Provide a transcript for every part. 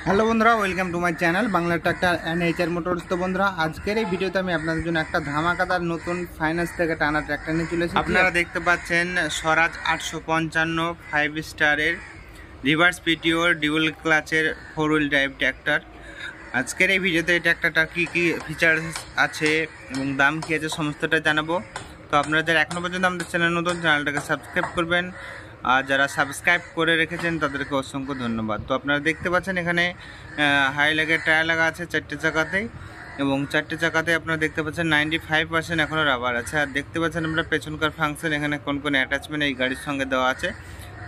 Hello বন্ধুরা, welcome to my channel Bangla tractor and HR motors. তো বন্ধুরা, আজকের এই ভিডিওতে আমি আপনাদের জন্য একটা ধামাকাদার নতুন ফাইন্যান্স থেকে টানা ট্রাক্টর নিয়ে চলে এসেছি। আপনারা দেখতে পাচ্ছেন স্বরাজ 855 5 স্টারের রিভার্স পিটিওর ডিউল ক্লাচের 4 হুইল ড্রাইভ ট্রাক্টর। আজকের এই ভিডিওতে এই ট্রাক্টরটার কী কী ফিচার্স আছে এবং দাম কী আছে সমস্তটা জানাবো। তো আপনারা যারা এখনও পর্যন্ত আমাদের চ্যানেল নতুন, চ্যানেলটাকে সাবস্ক্রাইব করবেন, আর যারা সাবস্ক্রাইব করে রেখেছেন তাদেরকে অসংখ্য ধন্যবাদ। তো আপনারা দেখতে পাচ্ছেন এখানে হাই লেগের টায়ার লাগা আছে 4টে চাকাতেই, এবং 4টে চাকাতে আপনারা দেখতে পাচ্ছেন 95% এখনও রাবার আছে। আর দেখতে পাচ্ছেন আমরা পেছনকার ফাংশন, এখানে কোন কোন অ্যাটাচমেন্ট এই গাড়ির সঙ্গে দেওয়া আছে।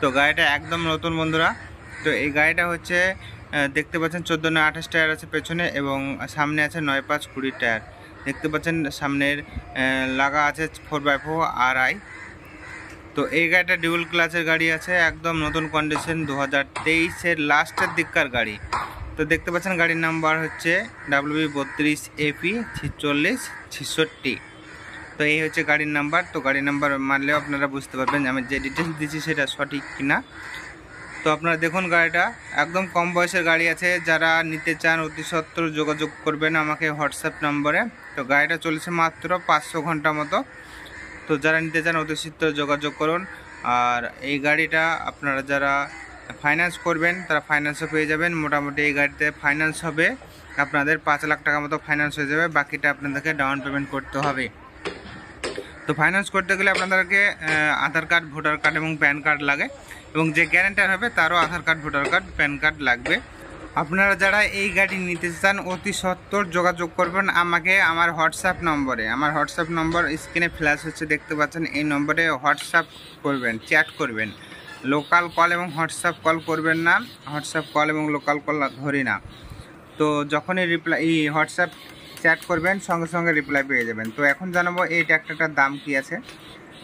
তো গাড়িটা একদম নতুন বন্ধুরা। তো এই গাড়িটা হচ্ছে দেখতে পাচ্ছেন 14/28 টায়ার আছে পেছনে, এবং সামনে আছে 9/5/20 টায়ার। দেখতে পাচ্ছেন সামনের লাগা আছে 4x4 RI। তো এই গাড়িটা ডিউল ক্লাচের গাড়ি আছে, একদম নতুন কন্ডিশন, 2023-এর লাস্টের দিককার গাড়ি। তো দেখতে পাচ্ছেন গাড়ির নাম্বার হচ্ছে WB32AP4666। তো এই হচ্ছে গাড়ির নাম্বার। তো গাড়ির নাম্বার মানলেও আপনারা বুঝতে পারবেন আমি যে ডিটেলস দিচ্ছি সেটা সঠিক কিনা। তো আপনারা দেখুন, গাড়িটা একদম কম বয়সের গাড়ি আছে। যারা নিতে চান অতি সত্বর যোগাযোগ করবেন আমাকে হোয়াটসঅ্যাপ নম্বরে। তো গাড়িটা চলেছে মাত্র 500 ঘন্টা মতো। তো যারা নিতে চান অতি সত্বর যোগাযোগ করুন। আর এই গাড়িটা আপনারা যারা ফাইন্যান্স করবেন তারা ফাইন্যান্সও পেয়ে যাবেন। মোটামুটি এই গাড়িতে ফাইন্যান্স হবে আপনাদের 5 লাখ টাকা মতো ফাইন্যান্স হয়ে যাবে, বাকিটা আপনাদেরকে ডাউন পেমেন্ট করতে হবে। তো ফাইন্যান্স করতে গেলে আপনাদেরকে আধার কার্ড, ভোটার কার্ড এবং প্যান কার্ড লাগে, এবং যে গ্যারান্টার হবে তারও Aadhaar card, voter card, PAN card লাগবে। আপনারা যারা এই গাড়ি নিতে চান অতি সত্বর যোগাযোগ করবেন আমাকে আমার হোয়াটসঅ্যাপ নম্বরে। আমার হোয়াটসঅ্যাপ নম্বর স্ক্রিনে ফ্ল্যাশ হচ্ছে, দেখতে পাচ্ছেন। এই নম্বরে হোয়াটসঅ্যাপ করবেন, চ্যাট করবেন। লোকাল কল এবং হোয়াটসঅ্যাপ কল করবেন না, হোয়াটসঅ্যাপ কল এবং লোকাল কল ধরি না। তো যখনই হোয়াটসঅ্যাপ চ্যাট করবেন সঙ্গে সঙ্গে রিপ্লাই পেয়ে যাবেন। তো এখন জানাবো এই ট্র্যাক্টরটার দাম কি আছে।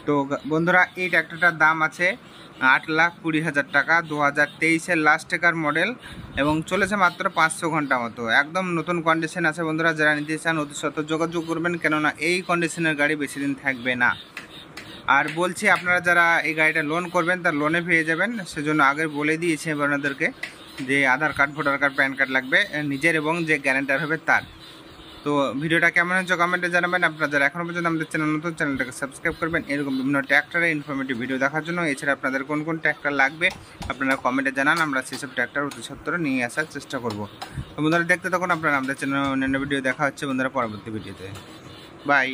তো বন্ধুরা, এই ট্র্যাক্টরটার দাম আছে 8,20,000 টাকা, 2023-এর লাস্ট টেকার মডেল, এবং চলেছে মাত্র 500 ঘন্টা মতো। একদম নতুন কন্ডিশন আছে বন্ধুরা। যারা নিতে চান অতি সত্বর যোগাযোগ করবেন, কেননা এই কন্ডিশনের গাড়ি বেশি দিন থাকবে না। আর বলছি, আপনারা যারা এই গাড়িটা লোন করবেন তার লোনে পেয়ে যাবেন, সেজন্য আগে বলে দিয়েছি আপনাদেরকে যে Aadhaar card, voter card, PAN card লাগবে নিজের, এবং যে গ্যারান্টার হবে তার। তো ভিডিওটা কেমন হচ্ছে কমেন্টে জানাবেন। আপনারা যারা এখনও পর্যন্ত আমাদের চ্যানেল নতুন, চ্যানেলটাকে সাবস্ক্রাইব করবেন এরকম বিভিন্ন ট্র্যাক্টরের ইনফরমেটিভ ভিডিও দেখার জন্য। এছাড়া আপনাদের কোন কোন ট্র্যাক্টর লাগবে আপনারা কমেন্টে জানান, আমরা সেসব ট্র্যাক্টর অতি সত্বর নিয়ে আসার চেষ্টা করব। তো বন্ধুরা দেখতে থাকুন আপনারা আমাদের চ্যানেল অন্যান্য ভিডিও দেখা হচ্ছে বন্ধুরা পরবর্তী ভিডিওতে। বাই।